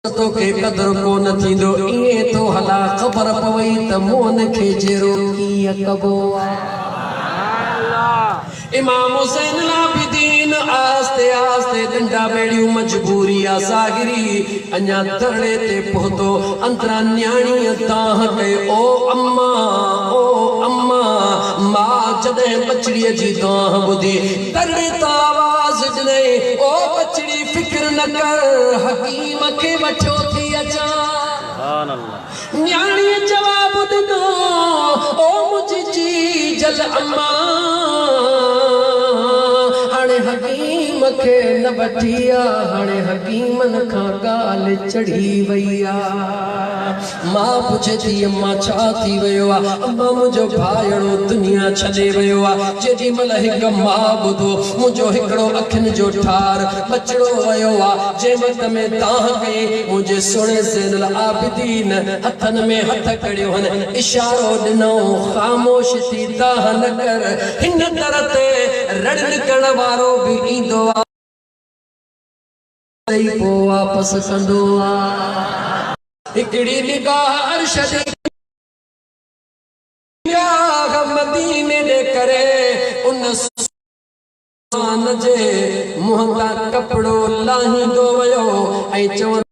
तो के कदर को न थींदो इए तो हला खबर पवई त मोन खे जेरो कीअं कबो इमाम हुसैन लाबिदीन आस्ते आस्ते डंडा बेड़ियूं मजबूरी आ सागिरी अञा धरणे ते पहुतो अंतरा न्याणी ताह कई ओ अम्मा मां जॾहिं बचड़ीअ जी ताह ॿुधी धरणे तां आवाज़ ॾिनई ओ बचड़ी फिक्र न कर हकीम खे वठो थी अचां सुभान अल्लाह न्याणी जवाब ॾिनो ओ मुंहिंजी जल अम्मा हकीम के न बटिया हाणे हकीमन का गाल चढ़ी वैया मां पुछे थी अम्मा छा थी वयो आ अम्मा मुझो भायड़ो दुनिया छॾे वयो आ जेडी मल हिक मां बुधो मुझो हिकड़ो अखिन जो ठार बचड़ो वयो आ जे मत में ताह के मुझे सुणे ज़ैनुल आबिदीन हथन में हथ कड़ियो हन इशारो दिनो खामोश थी ताह न कर हिन तरह ते रड़न कण वारो भी ईंदो आ पो वापस कंदो आ हिकड़ी निगाह अर्श मदीने दे करे उन जे मुंह ता कपड़ो लाहींदो वयो ऐं चवंदो